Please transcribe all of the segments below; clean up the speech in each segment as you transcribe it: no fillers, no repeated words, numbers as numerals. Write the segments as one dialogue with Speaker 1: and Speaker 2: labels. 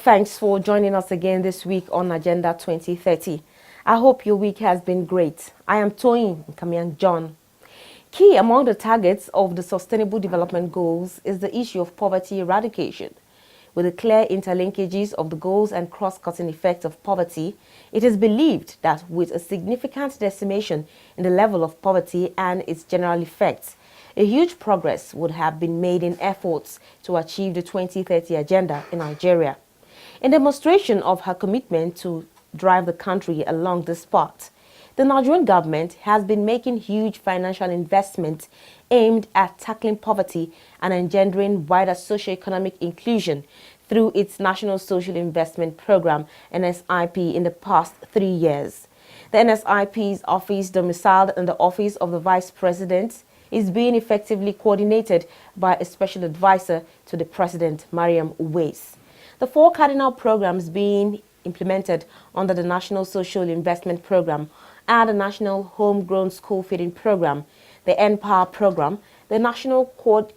Speaker 1: thanks for joining us again this week on Agenda 2030. I hope your week has been great. I am Toyin Kamian John. Key among the targets of the Sustainable Development Goals is the issue of poverty eradication. With the clear interlinkages of the goals and cross-cutting effects of poverty, it is believed that with a significant decimation in the level of poverty and its general effects, a huge progress would have been made in efforts to achieve the 2030 agenda in Nigeria. In demonstration of her commitment to drive the country along this path, the Nigerian government has been making huge financial investments aimed at tackling poverty and engendering wider socio-economic inclusion through its National Social Investment Program, NSIP, in the past 3 years. The NSIP's office, domiciled in the Office of the Vice President, is being effectively coordinated by a special advisor to the President, Mariam Uwais. The 4 cardinal programs being implemented under the National Social Investment Program are the National Homegrown School Feeding Program, the NPower Program, the National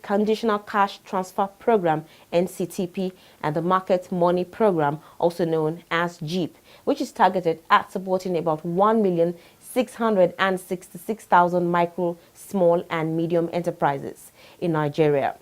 Speaker 1: Conditional Cash Transfer Program, NCTP, and the Market Money Program, also known as JEEP, which is targeted at supporting about 1,666,000 micro, small, and medium enterprises in Nigeria.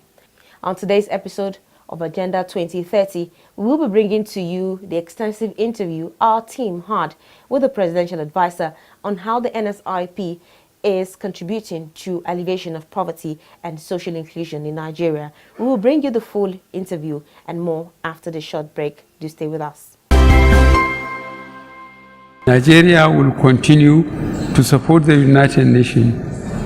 Speaker 1: On today's episode of Agenda 2030, we will be bringing to you the extensive interview our team had with the presidential advisor on how the NSIP is contributing to alleviation of poverty and social inclusion in Nigeria. We will bring you the full interview and more after the short break. Do stay with us.
Speaker 2: Nigeria will continue to support the United Nations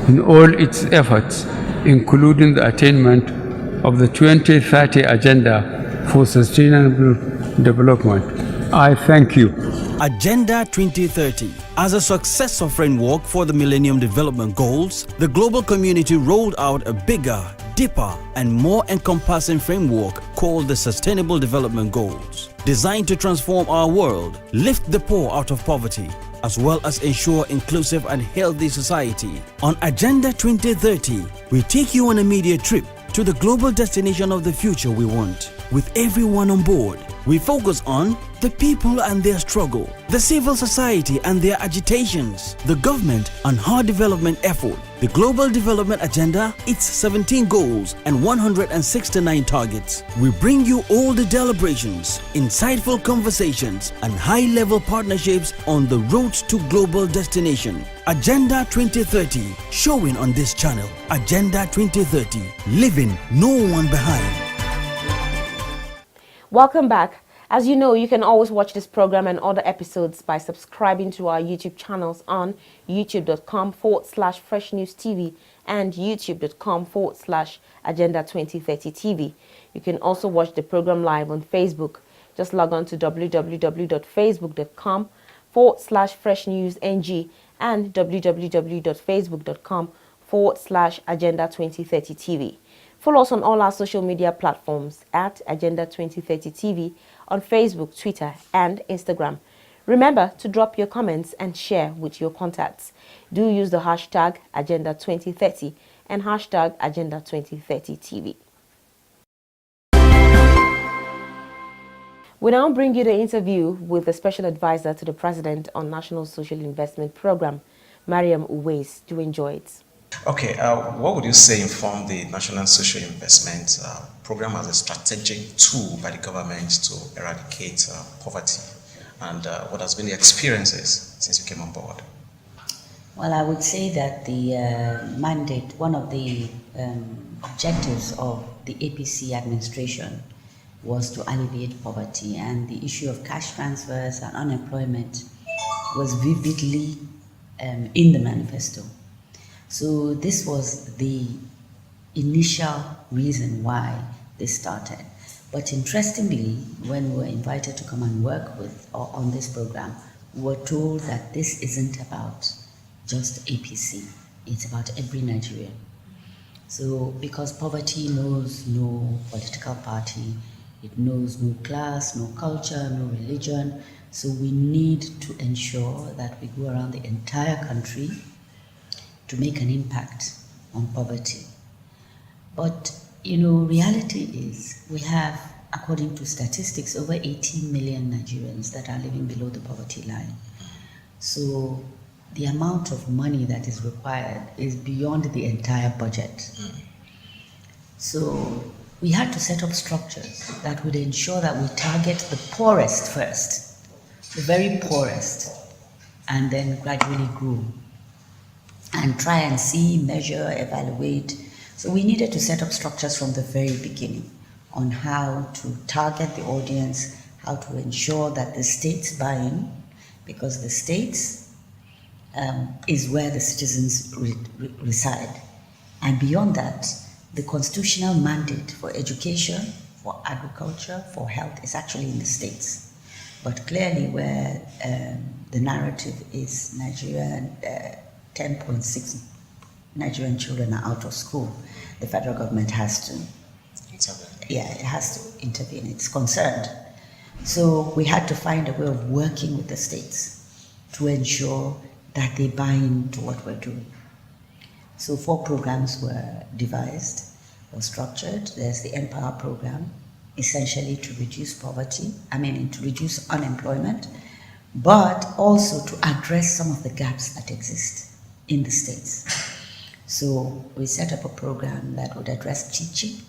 Speaker 2: in all its efforts, including the attainment of the 2030 Agenda for Sustainable Development. I thank you.
Speaker 3: Agenda 2030. As a successor framework for the Millennium Development Goals, the global community rolled out a bigger, deeper, and more encompassing framework called the Sustainable Development Goals, designed to transform our world, lift the poor out of poverty, as well as ensure inclusive and healthy society. On Agenda 2030, we take you on a media trip to the global destination of the future we want. With everyone on board, we focus on the people and their struggle, the civil society and their agitations, the government and her development effort, the Global Development Agenda, its 17 goals and 169 targets. We bring you all the deliberations, insightful conversations, and high-level partnerships on the road to global destination. Agenda 2030, showing on this channel. Agenda 2030, leaving no one behind.
Speaker 1: Welcome back. As you know, you can always watch this program and other episodes by subscribing to our YouTube channels on youtube.com/FreshNewsTV and youtube.com/Agenda 2030 TV. You can also watch the program live on Facebook. Just log on to www.facebook.com/FreshNewsNG and www.facebook.com/Agenda 2030 TV. Follow us on all our social media platforms at Agenda 2030 TV on Facebook, Twitter, and Instagram. Remember to drop your comments and share with your contacts. Do use the hashtag Agenda 2030 and hashtag Agenda 2030 TV. We now bring you the interview with the special advisor to the President on National Social Investment Program, Mariam Uwais. Do enjoy it.
Speaker 4: Okay, what would you say inform the National Social Investment Program as a strategic tool by the government to eradicate poverty, and what has been the experiences since you came on board?
Speaker 5: Well, I would say that the mandate, one of the objectives of the APC administration was to alleviate poverty, and the issue of cash transfers and unemployment was vividly in the manifesto. So this was the initial reason why this started. But interestingly, when we were invited to come and work with or on this program, we were told that this isn't about just APC, it's about every Nigerian. So because poverty knows no political party, it knows no class, no culture, no religion, so we need to ensure that we go around the entire country to make an impact on poverty. But, reality is we have according to statistics, over 18 million Nigerians that are living below the poverty line. So the amount of money that is required is beyond the entire budget. So we had to set up structures that would ensure that we target the poorest first, the very poorest, and then gradually grow and try and see, measure, evaluate. So we needed to set up structures from the very beginning on how to target the audience, how to ensure that the states buy in, because the states is where the citizens reside. And beyond that, the constitutional mandate for education, for agriculture, for health is actually in the states. But clearly where the narrative is Nigerian, 10.6 Nigerian children are out of school, the federal government has to it has to intervene. It's concerned. So we had to find a way of working with the states to ensure that they buy into what we're doing. So 4 programs were devised or structured. There's the Empower program, essentially to reduce poverty, to reduce unemployment, but also to address some of the gaps that exist in the states. So we set up a program that would address teaching,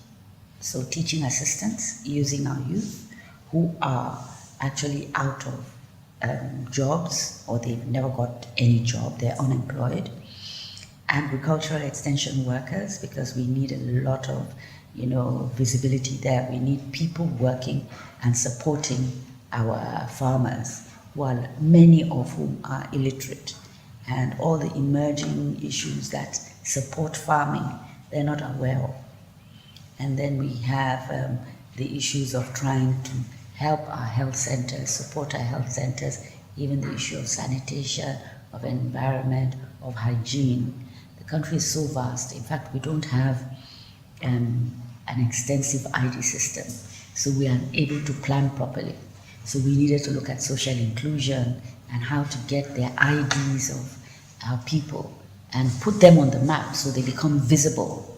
Speaker 5: so teaching assistants using our youth who are actually out of jobs or they've never got any job, they're unemployed. Agricultural extension workers, because we need a lot of visibility there. We need people working and supporting our farmers, while many of whom are illiterate, and all the emerging issues that support farming they're not aware of. And then we have the issues of trying to help our health centers, support our health centers, even the issue of sanitation, of environment, of hygiene. The country is so vast. In fact, we don't have an extensive ID system, so we are unable to plan properly. So we needed to look at social inclusion and how to get the IDs of our people and put them on the map so they become visible.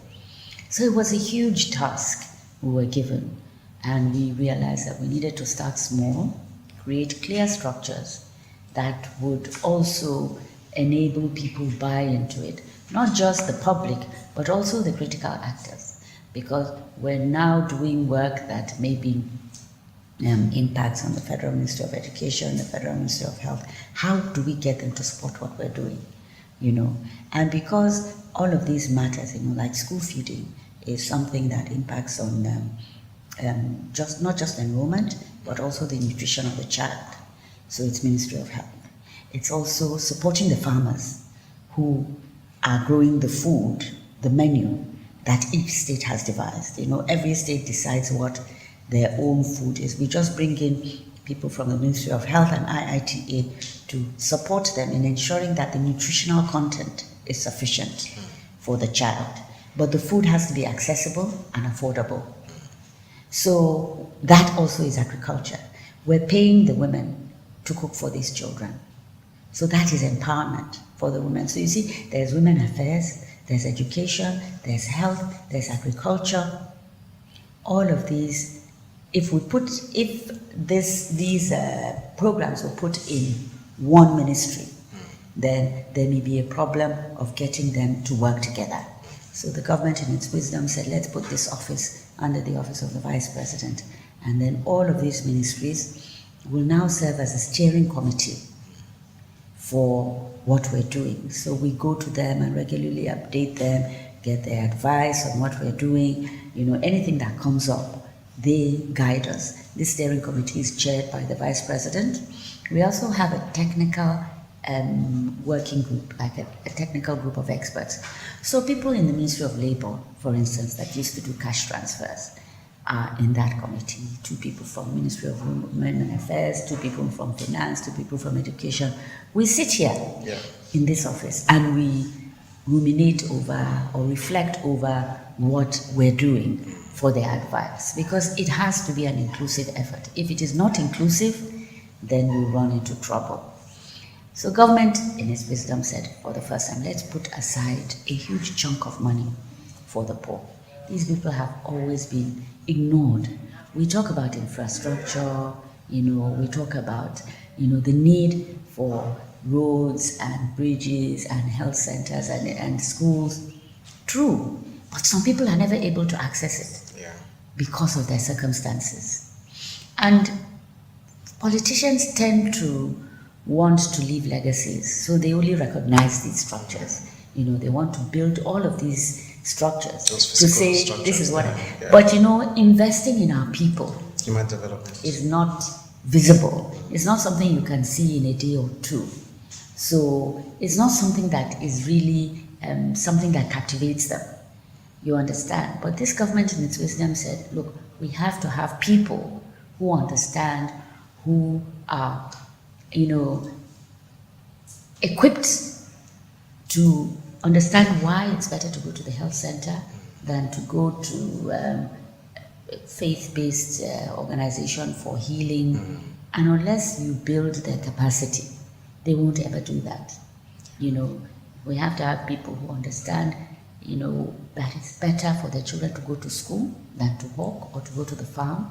Speaker 5: So it was a huge task we were given, and we realized that we needed to start small, create clear structures that would also enable people buy into it, not just the public, but also the critical actors, because we're now doing work that maybe impacts on the Federal Ministry of Education, the Federal Ministry of Health. How do we get them to support what we're doing? And because all of these matters, like school feeding is something that impacts on not just enrollment, but also the nutrition of the child. So it's Ministry of Health. It's also supporting the farmers who are growing the food, the menu that each state has devised. Every state decides what their own food is. We just bring in people from the Ministry of Health and IITA to support them in ensuring that the nutritional content is sufficient for the child. But the food has to be accessible and affordable. So that also is agriculture. We're paying the women to cook for these children. So that is empowerment for the women. So you see, there's women affairs, there's education, there's health, there's agriculture. All of these, if these programs were put in one ministry, then there may be a problem of getting them to work together. So the government in its wisdom said, let's put this office under the office of the Vice President. And then all of these ministries will now serve as a steering committee for what we're doing. So we go to them and regularly update them, get their advice on what we're doing. Anything that comes up, they guide us. This steering committee is chaired by the Vice President. We also have a technical working group, like a technical group of experts. So people in the Ministry of Labor, for instance, that used to do cash transfers are in that committee. 2 people from Ministry of Women and Affairs, 2 people from Finance, 2 people from Education. We sit here in this office and we ruminate over or reflect over what we're doing for their advice, because it has to be an inclusive effort. If it is not inclusive, then we run into trouble. So government, in its wisdom, said for the first time, let's put aside a huge chunk of money for the poor. These people have always been ignored we talk about infrastructure, we talk about, the need for roads and bridges and health centers and schools. True, but some people are never able to access it because of their circumstances. And politicians tend to want to leave legacies, so they only recognize these structures. They want to build all of these structures to say this is what.
Speaker 4: Yeah.
Speaker 5: But investing in our people,
Speaker 4: human development,
Speaker 5: is not visible. It's not something you can see in a day or two. So it's not something that is really something that captivates them. You understand? But this government in its wisdom said, look, we have to have people who understand, who are, equipped to understand why it's better to go to the health center than to go to faith-based organization for healing. And unless you build their capacity, they won't ever do that. We have to have people who understand, that it's better for their children to go to school than to work or to go to the farm,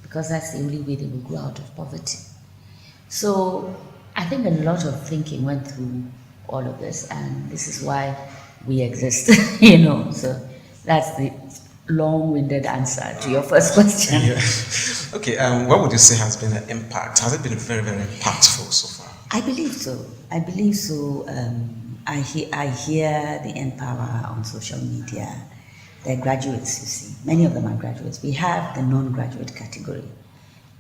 Speaker 5: because that's the only way they will grow out of poverty. So I think a lot of thinking went through all of this, and this is why we exist, So that's the long-winded answer to your first question.
Speaker 4: Yeah. Okay, what would you say has been the impact? Has it been very, very impactful so far?
Speaker 5: I believe so. I hear the Empower on social media. They're graduates, you see. Many of them are graduates. We have the non-graduate category.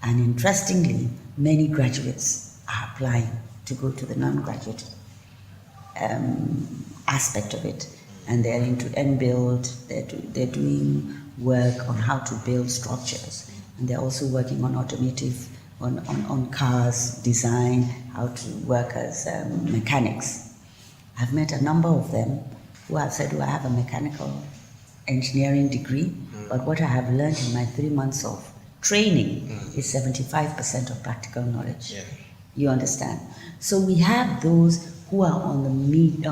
Speaker 5: And interestingly, many graduates are applying to go to the non-graduate aspect of it. And they're into NBuild, they're doing work on how to build structures. And they're also working on automotive, on cars, design, how to work as mechanics. I've met a number of them who have said, I have a mechanical engineering degree, but what I have learned in my 3 months of training is 75% of practical knowledge.
Speaker 4: Yeah.
Speaker 5: You understand? So we have those who are on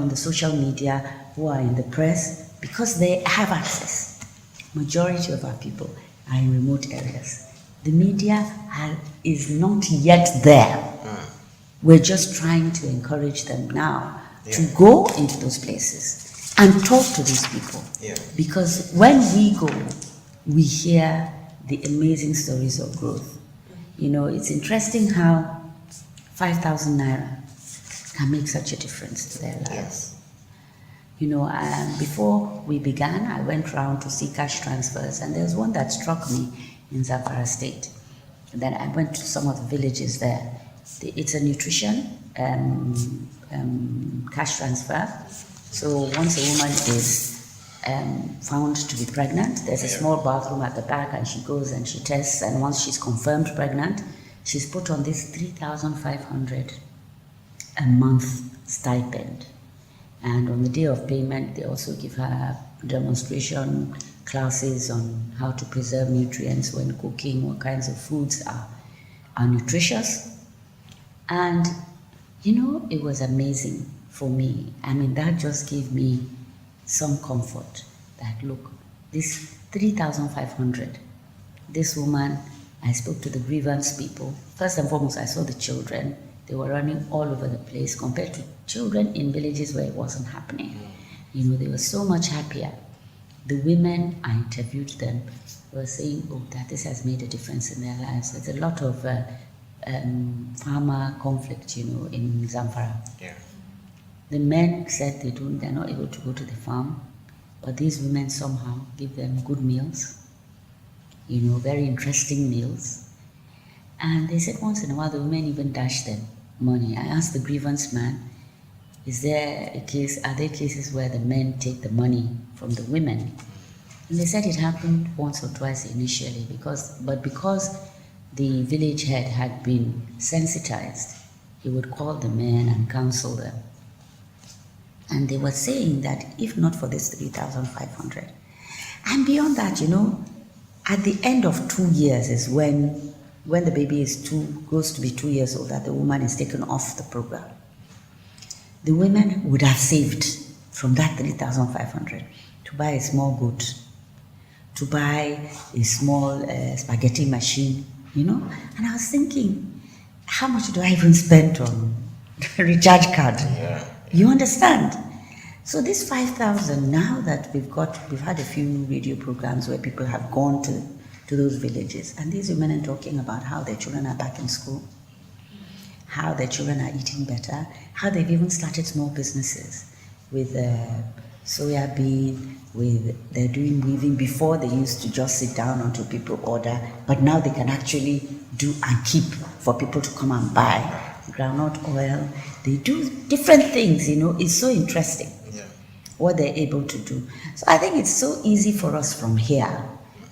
Speaker 5: the social media, who are in the press, because they have access. Majority of our people are in remote areas. The media is not yet there. We're just trying to encourage them now to go into those places and talk to these people.
Speaker 4: Yeah.
Speaker 5: Because when we go, we hear the amazing stories of growth. It's interesting how 5,000 naira can make such a difference to their lives. Before we began, I went around to see cash transfers, and there's one that struck me in Zamfara State. And then I went to some of the villages there. It's a nutrition cash transfer. So once a woman is found to be pregnant, there's a small bathroom at the back, and she goes and she tests, and once she's confirmed pregnant, she's put on this 3,500 a month stipend. And on the day of payment, they also give her demonstration classes on how to preserve nutrients when cooking, what kinds of foods are nutritious. And, it was amazing for me. That just gave me some comfort that, look, this 3,500, this woman, I spoke to the grievance people. First and foremost, I saw the children. They were running all over the place compared to children in villages where it wasn't happening. They were so much happier. The women, I interviewed them, were saying, that this has made a difference in their lives. There's a lot of farmer conflict, in Zamfara.
Speaker 4: Yeah.
Speaker 5: The men said they're not able to go to the farm, but these women somehow give them good meals, very interesting meals. And they said once in a while the women even dash them money. I asked the grievance man, are there cases where the men take the money from the women? And they said it happened once or twice initially, because the village head had been sensitized, he would call the men and counsel them. And they were saying that if not for this 3,500, and beyond that, at the end of 2 years is when the baby goes to be 2 years old, that the woman is taken off the program. The women would have saved from that 3,500 to buy a small goat, to buy a small spaghetti machine, you know. And I was thinking, how much do I even spend on recharge card?
Speaker 4: Yeah.
Speaker 5: You understand? So this 5,000, now that we've had a few radio programs where people have gone to those villages, and these women are talking about how their children are back in school, how their children are eating better, how they've even started small businesses with soya bean, they're doing weaving. Before they used to just sit down until people order, but now they can actually do and keep for people to come and buy. Groundnut oil, they do different things, you know. It's so interesting what they're able to do. So I think it's so easy for us from here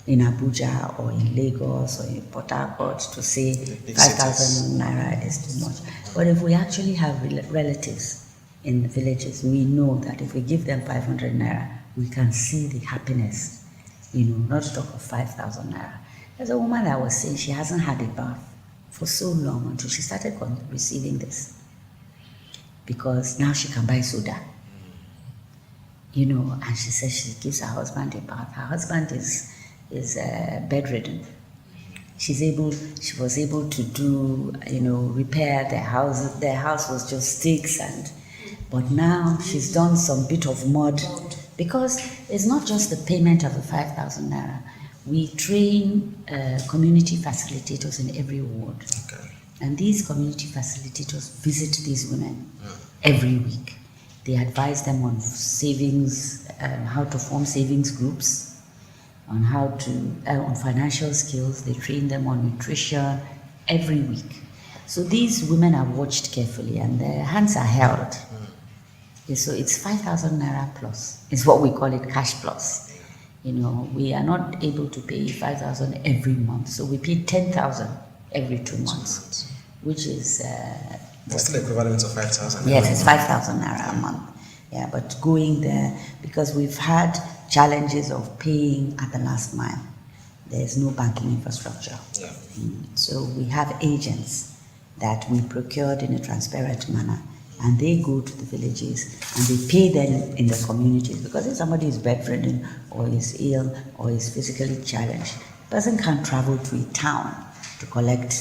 Speaker 5: in Abuja or in Lagos or in Port Harcourt to say 5,000 naira is too much. But if we actually have relatives in the villages, we know that if we give them 500 naira, we can see the happiness, you know, not to talk of 5,000 naira. There's a woman that was saying she hasn't had a bath for so long until she started receiving this, because now she can buy soda. You know, and she says she gives her husband a bath. Her husband is bedridden. She was able to do, you know, repair their house. Their house was just sticks, but now she's done some bit of mud, because it's not just the payment of the 5,000 naira. We train community facilitators in every ward, and these community facilitators visit these women every week. They advise them on savings, how to form savings groups, on how to, on financial skills. They train them on nutrition every week. So these women are watched carefully and their hands are held. Okay, so it's 5,000 naira plus. It's what we call it cash plus. You know, we are not able to pay 5,000 every month. So we pay 10,000 every 2 months, which is...
Speaker 4: It's still equivalent to 5,000.
Speaker 5: Yes, it's 5,000 naira a month. Yeah, but going there, because we've had challenges of paying at the last mile. There's no banking infrastructure.
Speaker 4: Yeah.
Speaker 5: So we have agents that we procured in a transparent manner, and they go to the villages and they pay them in the communities. Because if somebody is bedridden or is ill or is physically challenged, the person can't travel to a town to collect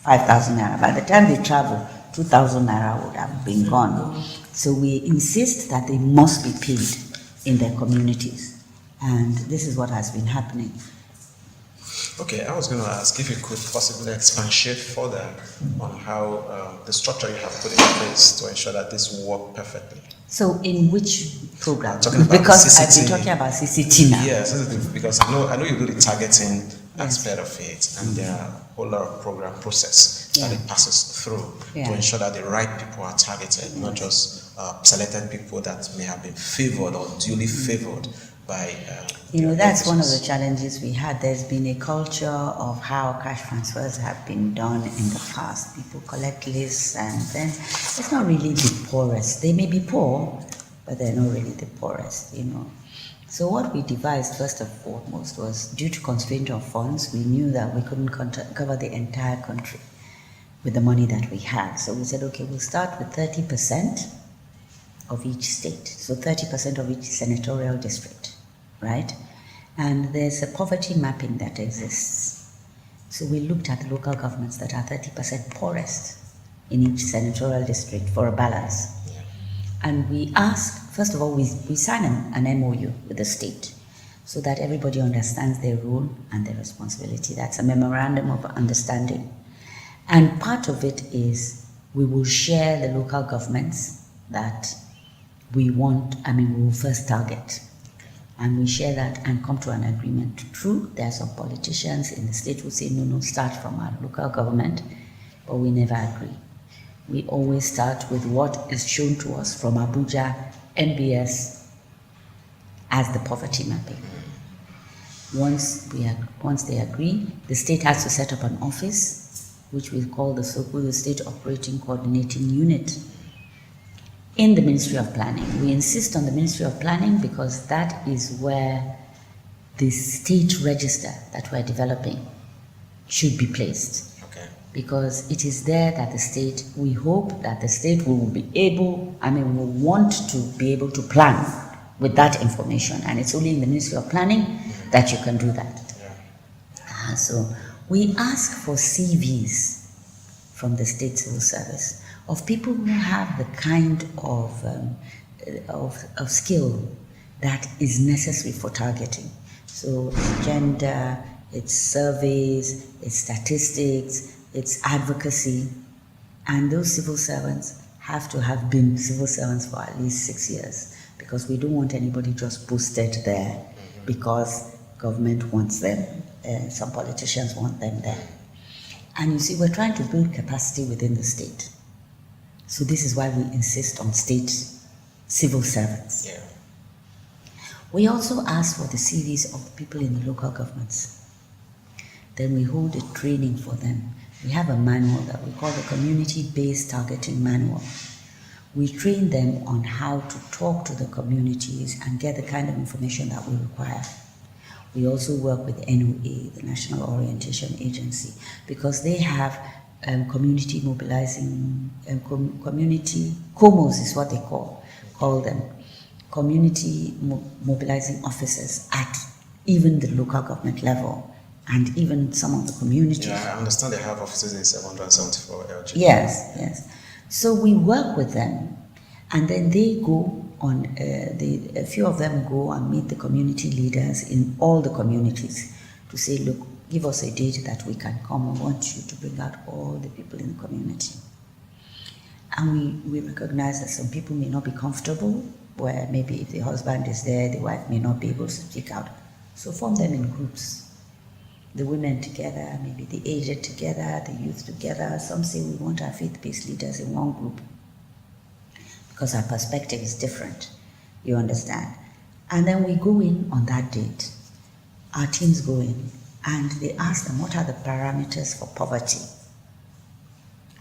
Speaker 5: 5,000 naira. By the time they travel, 2,000 naira would have been gone. So we insist that they must be paid in their communities. And this is what has been happening.
Speaker 4: Okay, I was going to ask if you could possibly expatiate further on how the structure you have put in place to ensure that this will work perfectly.
Speaker 5: So in which program?
Speaker 4: Talking about
Speaker 5: Because
Speaker 4: CCT.
Speaker 5: I've been talking about CCT now.
Speaker 4: Yes, because I know you do the targeting aspect of it, and there are a whole lot of program process that it passes through to ensure that the right people are targeted, not just selected people that may have been favored or duly favored by
Speaker 5: you know, that's one of the challenges we had. There's been a culture of how cash transfers have been done in the past. People collect lists and then it's not really the poorest. They may be poor, but they're not really the poorest, you know. So what we devised first and foremost was, due to constraint of funds, we knew that we couldn't cover the entire country with the money that we had. So we said, okay, we'll start with 30% of each state. So 30% of each senatorial district, right? And there's a poverty mapping that exists. So we looked at the local governments that are 30% poorest in each senatorial district for a balance. And we asked, first of all, we signed an MOU with the state so that everybody understands their role and their responsibility. That's a memorandum of understanding. And part of it is we will share the local governments that we want, we will first target. And we share that and come to an agreement. True, there are some politicians in the state who say, no, start from our local government, but we never agree. We always start with what is shown to us from Abuja, MBS, as the poverty mapping. Once they agree, the state has to set up an office, which we call the Sokoto State Operating Coordinating Unit, in the Ministry of Planning. We insist on the Ministry of Planning because that is where the state register that we're developing should be placed. Because it is there that the state, we hope that the state will be able, will want to be able to plan with that information. And it's only in the Ministry of Planning that you can do that. So we ask for CVs from the state civil service of people who have the kind of skill that is necessary for targeting. So it's gender, it's surveys, it's statistics, it's advocacy, and those civil servants have to have been civil servants for at least 6 years, because we don't want anybody just posted there because government wants them, some politicians want them there. And you see, we're trying to build capacity within the state. So this is why we insist on state civil servants.
Speaker 4: Yeah.
Speaker 5: We also ask for the CVs of the people in the local governments. Then we hold a training for them. We have a manual that we call the Community-Based Targeting Manual. We train them on how to talk to the communities and get the kind of information that we require. We also work with NOA, the National Orientation Agency, because they have community mobilizing, community, COMOs is what they call them, community mobilizing officers at even the local government level and even some of the communities.
Speaker 4: Yeah, I understand they have offices in 774 LG.
Speaker 5: Yes. So we work with them, and then they go on, a few of them go and meet the community leaders in all the communities to say, look, give us a date that we can come. We want you to bring out all the people in the community. And we recognize that some people may not be comfortable, where maybe if the husband is there, the wife may not be able to speak out. So form them in groups. The women together, maybe the aged together, the youth together. Some say we want our faith-based leaders in one group because our perspective is different, you understand? And then we go in on that date. Our teams go in and they ask them, what are the parameters for poverty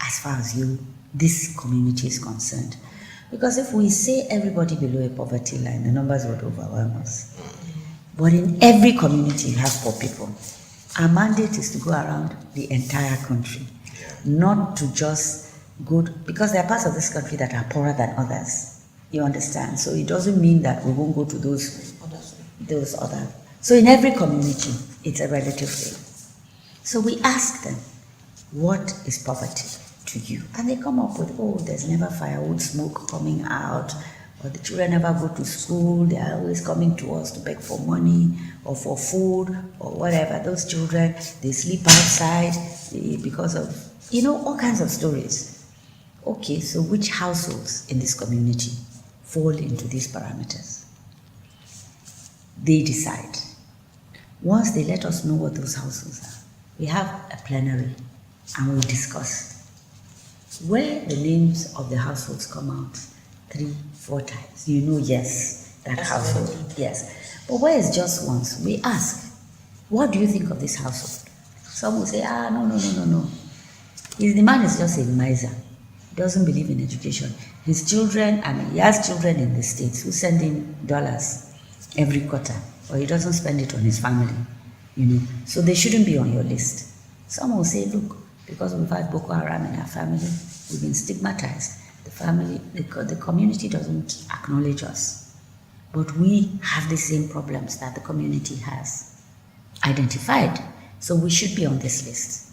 Speaker 5: as far as this community is concerned? Because if we say everybody below a poverty line, the numbers would overwhelm us. But in every community, you have poor people. Our mandate is to go around the entire country, not to just go because there are parts of this country that are poorer than others. You understand? So it doesn't mean that we won't go to those other. So in every community, it's a relative thing. So we ask them, what is poverty to you? And they come up with, there's never firewood smoke coming out, or the children never go to school, they are always coming to us to beg for money or for food or whatever. Those children, they sleep outside because of, all kinds of stories. Okay, so which households in this community fall into these parameters? They decide. Once they let us know what those households are, we have a plenary and we discuss. Where the names of the households come out 3-4 times, yes, that household, yes. But where it's just once, we ask, what do you think of this household? Some will say, no. The man is just a miser. He doesn't believe in education. His children, he has children in the States who send him dollars every quarter, or he doesn't spend it on his family, So they shouldn't be on your list. Some will say, look, because we've had Boko Haram in our family, we've been stigmatized. The community doesn't acknowledge us. But we have the same problems that the community has identified. So we should be on this list.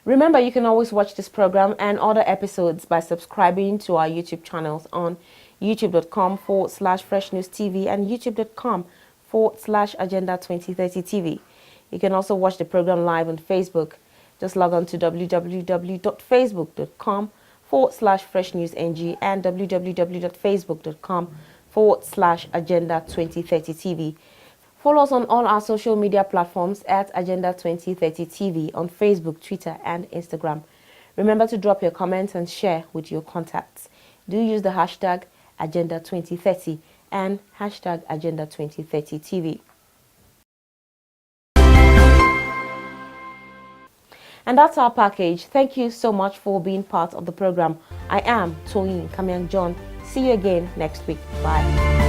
Speaker 1: Remember, you can always watch this program and other episodes by subscribing to our YouTube channels on youtube.com/Fresh News TV and youtube.com/Agenda 2030 TV. You can also watch the program live on Facebook. Just log on to www.facebook.com/Fresh News NG and www.facebook.com/Agenda 2030 TV. Follow us on all our social media platforms at Agenda 2030 TV on Facebook, Twitter, and Instagram. Remember to drop your comments and share with your contacts. Do use the hashtag Agenda 2030 and hashtag Agenda 2030 TV. And that's our package. Thank you so much for being part of the program. I am Toyin Kamiang John. See you again next week. Bye.